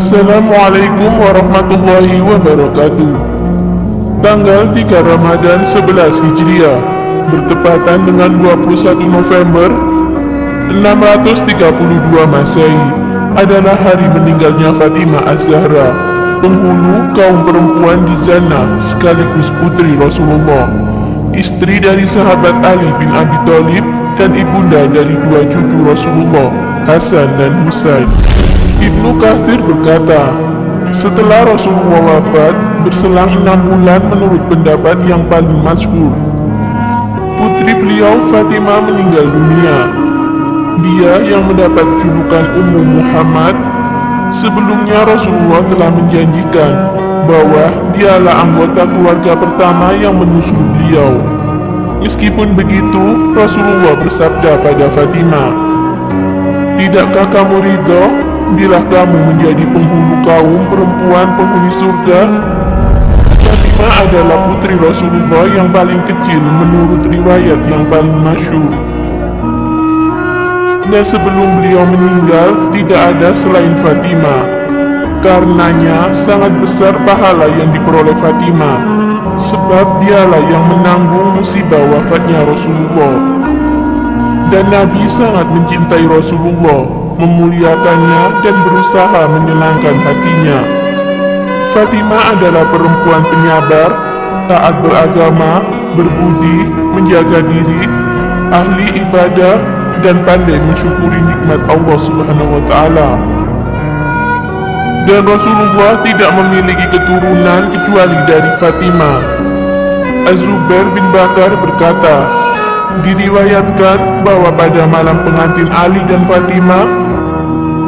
Assalamualaikum warahmatullahi wabarakatuh. Tanggal 3 Ramadan 11 Hijriah bertepatan dengan 21 November 632 Masehi adalah hari meninggalnya Fatimah Az-Zahra, penghulu kaum perempuan di Jannah sekaligus putri Rasulullah, istri dari sahabat Ali bin Abi Thalib dan ibunda dari dua cucu Rasulullah, Hasan dan Husain. Ibnu Katsir berkata, setelah Rasulullah wafat, berselang 6 bulan menurut pendapat yang paling masyhur, putri beliau Fatimah meninggal dunia. Dia yang mendapat julukan Ummu Muhammad. Sebelumnya Rasulullah telah menjanjikan bahwa dialah anggota keluarga pertama yang menyusul beliau. Meskipun begitu, Rasulullah bersabda pada Fatimah, "Tidakkah kamu ridho bila kamu menjadi penghulu kaum perempuan penghuni surga?" Fatimah adalah putri Rasulullah yang paling kecil menurut riwayat yang paling masyhur. Dan sebelum beliau meninggal, tidak ada selain Fatimah. Karenanya sangat besar pahala yang diperoleh Fatimah, sebab dialah yang menanggung musibah wafatnya Rasulullah. Dan Nabi sangat mencintai Rasulullah, memuliakannya dan berusaha menyenangkan hatinya. Fatimah adalah perempuan penyabar, taat beragama, berbudi, menjaga diri, ahli ibadah, dan pandai mensyukuri nikmat Allah Subhanahu wa Ta'ala. Dan Rasulullah tidak memiliki keturunan kecuali dari Fatimah. Az-Zubair bin Bakar berkata, diriwayatkan bahwa pada malam pengantin Ali dan Fatimah,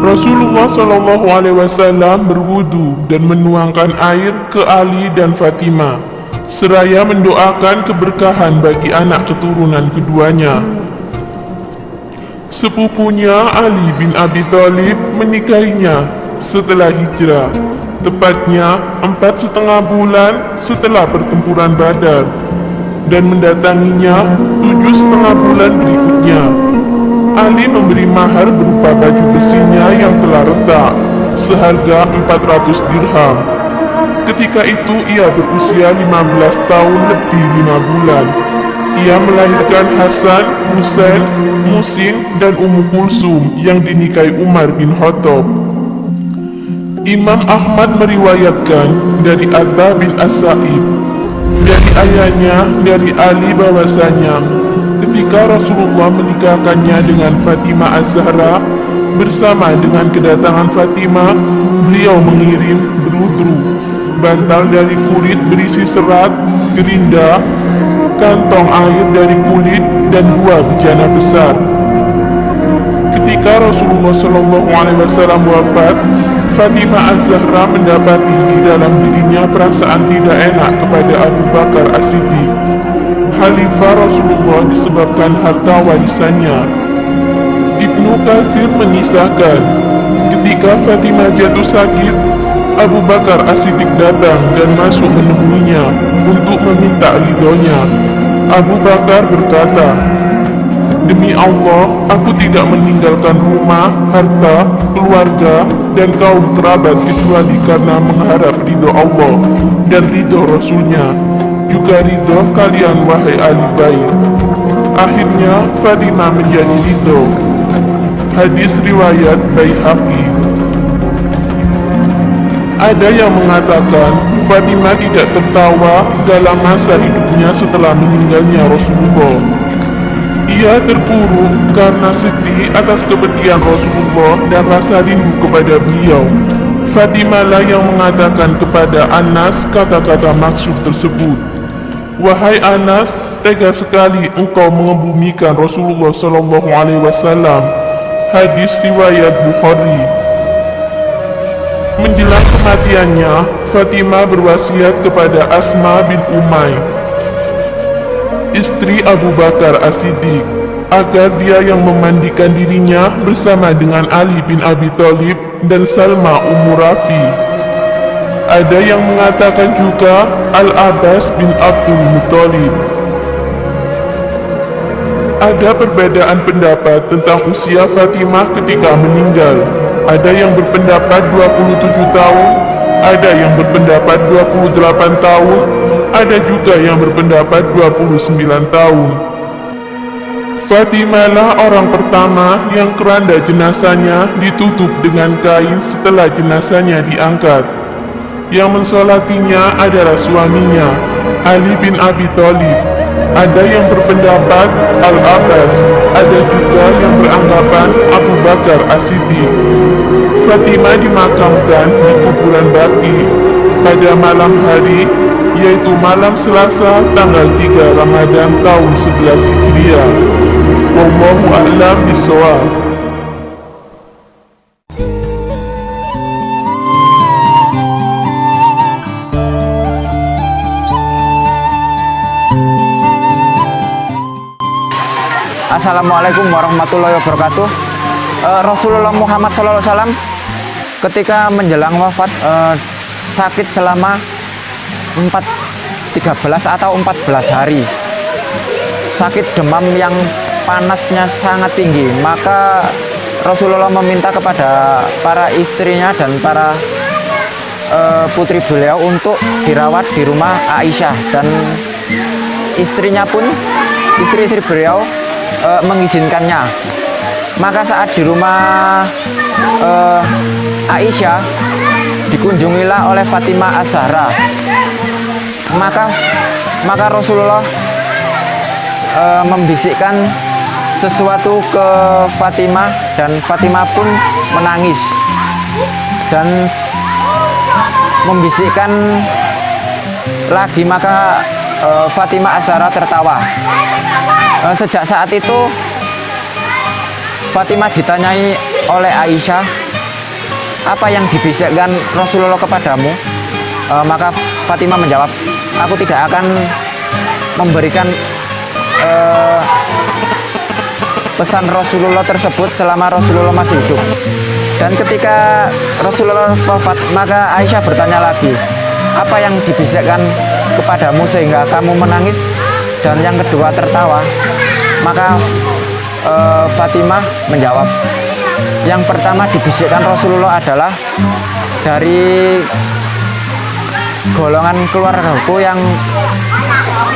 Rasulullah SAW berwudu dan menuangkan air ke Ali dan Fatimah, seraya mendoakan keberkahan bagi anak keturunan keduanya. Sepupunya Ali bin Abi Thalib menikahinya setelah hijrah, tepatnya 4,5 bulan setelah pertempuran Badar, dan mendatanginya 7,5 bulan berikutnya. Ali memberi mahar berupa baju besinya yang telah retak, seharga 400 dirham. Ketika itu ia berusia 15 tahun lebih 5 bulan. Ia melahirkan Hasan, Husain, Musin, dan Ummu Kulsum yang dinikahi Umar bin Khattab. Imam Ahmad meriwayatkan dari Atta bin As-Sa'ib dari ayahnya dari Ali bahwasanya ketika Rasulullah menikahkannya dengan Fatimah Az-Zahra, bersama dengan kedatangan Fatimah, beliau mengirim berudru, bantal dari kulit berisi serat, gerinda, kantong air dari kulit, dan 2 bejana besar. Ketika Rasulullah SAW wafat, Fatimah Az-Zahra mendapati di dalam dirinya perasaan tidak enak kepada Abu Bakar As-Siddiq, Khalifah Rasulullah, disebabkan harta warisannya. Ibnu Katsir mengisahkan, ketika Fatimah jatuh sakit, Abu Bakar As-Siddiq datang dan masuk menemuinya untuk meminta ridhonya. Abu Bakar berkata, "Demi Allah, aku tidak meninggalkan rumah, harta, keluarga, dan kaum kerabat kecuali karena mengharap ridho Allah dan ridho Rasulnya, juga ridho kalian wahai ahli bait." Akhirnya Fatimah menjadi ridho. Hadis riwayat Baihaqi. Ada yang mengatakan Fatimah tidak tertawa dalam masa hidupnya setelah meninggalnya Rasulullah. Ia terpuruk karena sedih atas kepergian Rasulullah dan rasa rindu kepada beliau. Fatimah lah yang mengatakan kepada Anas kata-kata maksud tersebut. "Wahai Anas, tega sekali engkau mengebumikan Rasulullah SAW." Hadis riwayat Bukhari. Menjelang kematiannya, Fatimah berwasiat kepada Asma bin Umay, istri Abu Bakar As-Siddiq, agar dia yang memandikan dirinya bersama dengan Ali bin Abi Thalib dan Salma Ummu Rafi. Ada yang mengatakan juga Al-Abbas bin Abdul Muthalib. Ada perbedaan pendapat tentang usia Fatimah ketika meninggal. Ada yang berpendapat 27 tahun, ada yang berpendapat 28 tahun, ada juga yang berpendapat 29 tahun. Fatimah lah orang pertama yang keranda jenazahnya ditutup dengan kain setelah jenazahnya diangkat. Yang mensolatinya adalah suaminya, Ali bin Abi Thalib. Ada yang berpendapat Al-Abbas, ada juga yang beranggapan Abu Bakar As-Siddiq. Fatimah dimakamkan di kuburan Baqi pada malam hari, yaitu malam Selasa tanggal 3 Ramadan tahun 11 Hijriah. Wallahu a'lam bishawab. Assalamualaikum warahmatullahi wabarakatuh. Rasulullah Muhammad SAW ketika menjelang wafat sakit selama 13 atau 14 hari. Sakit demam yang panasnya sangat tinggi. Maka Rasulullah meminta kepada para istrinya dan para putri beliau untuk dirawat di rumah Aisyah, dan istrinya pun, istri-istri beliau mengizinkannya. Maka saat di rumah Aisyah dikunjungilah oleh Fatimah Az-Zahra. Maka Rasulullah membisikkan sesuatu ke Fatimah, dan Fatimah pun menangis dan membisikkan lagi. Maka Fatimah Az-Zahra tertawa. Sejak saat itu Fatimah ditanyai oleh Aisyah, apa yang dibisikkan Rasulullah kepadamu? Maka Fatimah menjawab, aku tidak akan memberikan pesan Rasulullah tersebut selama Rasulullah masih hidup. Dan ketika Rasulullah wafat, maka Aisyah bertanya lagi, apa yang dibisikkan kepadamu sehingga kamu menangis dan yang kedua tertawa? Maka Fatimah menjawab, yang pertama dibisikkan Rasulullah adalah dari golongan keluargaku yang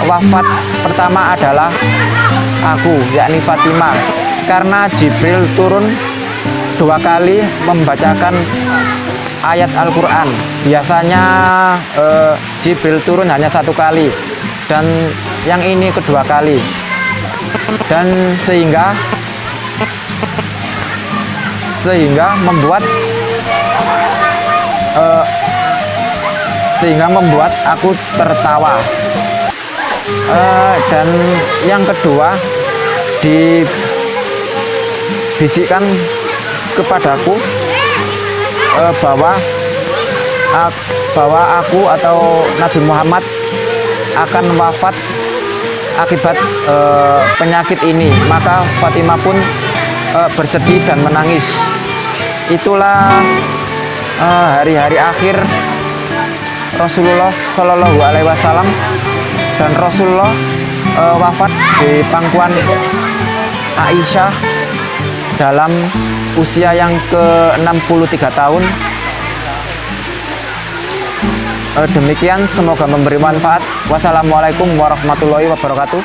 wafat pertama adalah aku, yakni Fatimah, karena Jibril turun 2 kali membacakan ayat Al-Quran. Biasanya Jibril turun hanya 1 kali, dan yang ini kedua kali. Dan sehingga membuat aku tertawa. Dan yang kedua dibisikkan kepadaku bahwa aku atau Nabi Muhammad akan wafat akibat penyakit ini. Maka Fatimah pun bersedih dan menangis. Itulah hari-hari akhir Rasulullah Shallallahu Alaihi Wasallam, dan Rasulullah wafat di pangkuan Aisyah dalam usia yang ke-63 tahun. Demikian, semoga memberi manfaat. Wassalamualaikum warahmatullahi wabarakatuh.